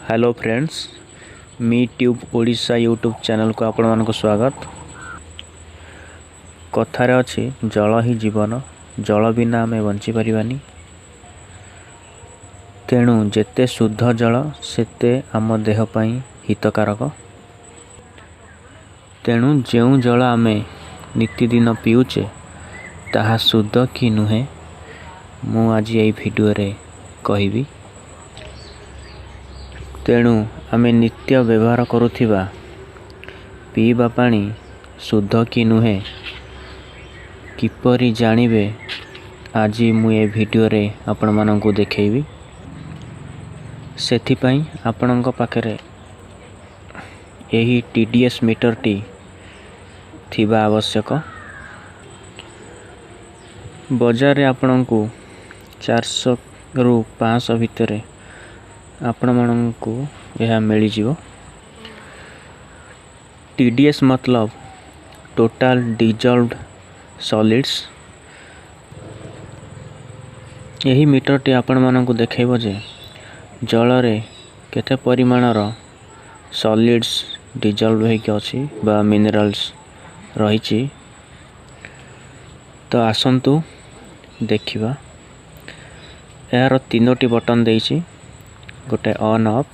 Hello friends, मी tube Odisha YouTube channel को आपण मानक स्वागत। कथार अच्छी जल ही जीवन, जल बिना आम बंची पारिबानी। तेणु जेते शुद्ध जल सेते आम देह पई हितकारक। तेणु जो जल आम नितिदिन पीऊचे ताहा शुद्ध कि नुहे मु आज ये वीडियो रे कहिबी। तेणु आमे नित्य व्यवहार करुथिबा पीवा पानी शुद्ध कि नुहे किपरि जानिबे आज मु ए वीडियो रे आपण मानकु देखैबी। सेथि पई आपणक पाखरे एही टीडीएस मीटर टी थिबा आवश्यक। बाजार रे आपणकु 400 रु 500 भितर आपण मानकु यह मिल जिवो। टीडीएस मतलब टोटल डिजॉल्व्ड सॉलिड्स। यही मीटर टी आपण मानकु देखैबो जे जल रे केते परिमाणर सॉलिड्स डिजॉल्व होइके अछि बा मिनरल्स रहिछि। तो आसंतु देखिबा। यार तीनोटी बटन देइछि, गोटे ऑन ऑफ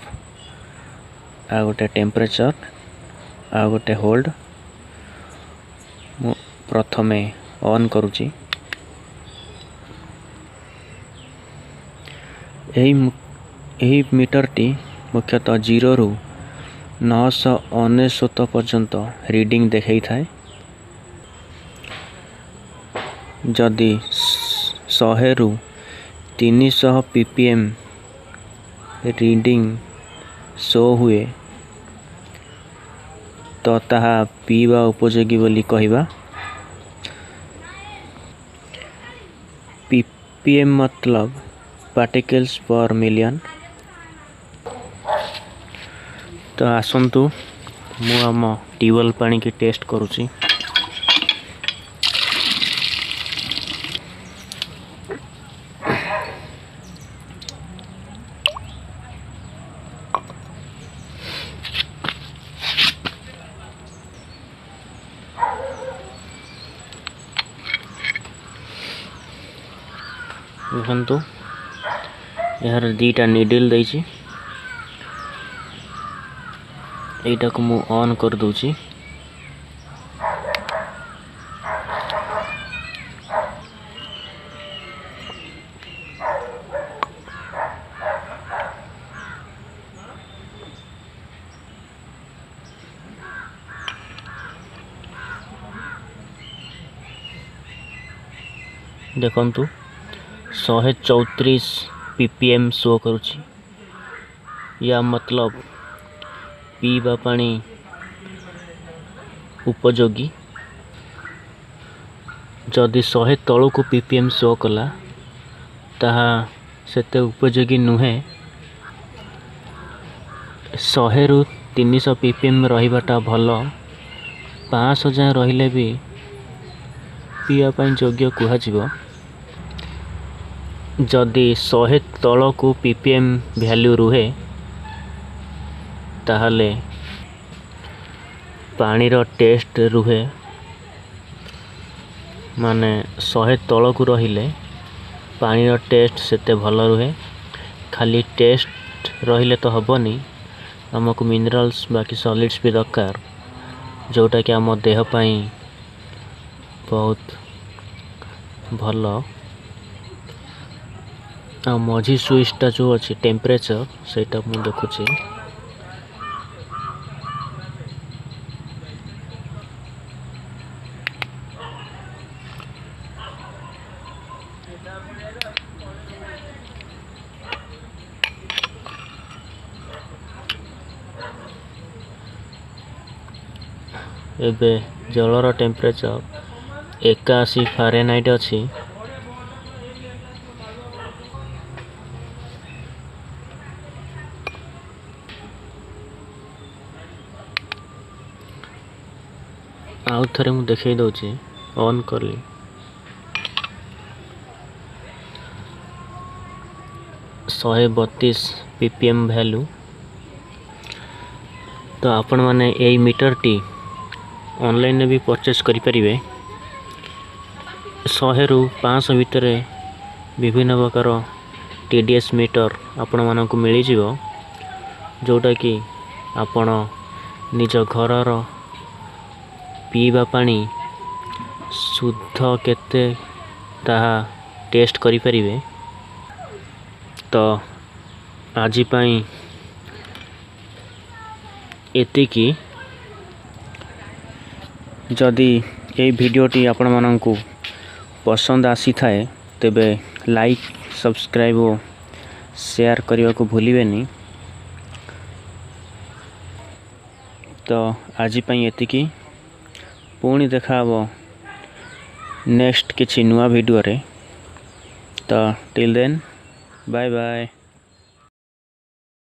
आ गोटे टेम्परेचर आ गोटे होल्ड। मु प्रथमे ऑन करूची। एही मीटर टी मुख्यतः 0 रु 999 पर्यंत रीडिंग देखै थाए। जदि 100 रु 300 पीपीएम रीडिंग शो हुए तो ताहा पीवा उपयोगी बोली कहिबा। पीपीएम मतलब पार्टिकल्स पर मिलियन। तो आसंतु मु आम ट्यूबवेल पानी की टेस्ट करूची। देखंतु यार दीटा निडल देइछि। एटा को मु ऑन कर दूची। देखंतु 134 पीपीएम शो करुछि। या मतलब पीवा पानी उपयोगी। जदि 100 तलू को पीपीएम शो कला ताहा सेते उपयोगी नुहे। 100 रु 300 पीपीएम रहिबाटा भल। 500 जाए रहिले भी पीवा पानी योग्य कुहा जिवो। जदि 100 तल को पीपीएम वैल्यू रुहे ताहले पानीर टेस्ट रुहे। माने 100 तल को रहिले पानीर टेस्ट सेते भल रुहे। खाली टेस्ट रहिले तो हबनी, हमको मिनरल्स बाकी सॉलिड्स भी दरकार, जोटा कि आम देह पई बहुत भल। आ मझी स्विचटा जो अच्छी टेम्परेचर सेटा मु देखुची। एबे जलर टेम्परेचर 81 फारेनहाइट अच्छी। आउ थरे मु देखै दउची। ऑन करली 132 पीपीएम वैल्यू तो आपण माने एई मीटरटी ऑनलाइन भी परचेस करि परिबे। 100 रु 500 भितर विभिन्न प्रकार TDS मीटर आपण मानक मिली जिवो, जोटा कि आपण निज घरर पीवा पानी शुद्ध केते ताहा टेस्ट करि परिबे। तो आज पाई एतिकी। जदि ये वीडियोटी आपण मानकु पसंद आसी थाए तेबे लाइक सब्सक्राइब और शेयर करने को भूलिबेनी। तो आज पाई एतिकी, पुणी देखा हबो नेक्स्ट किछि नुआ वीडियो रे। तो टिल देन बाय बाय।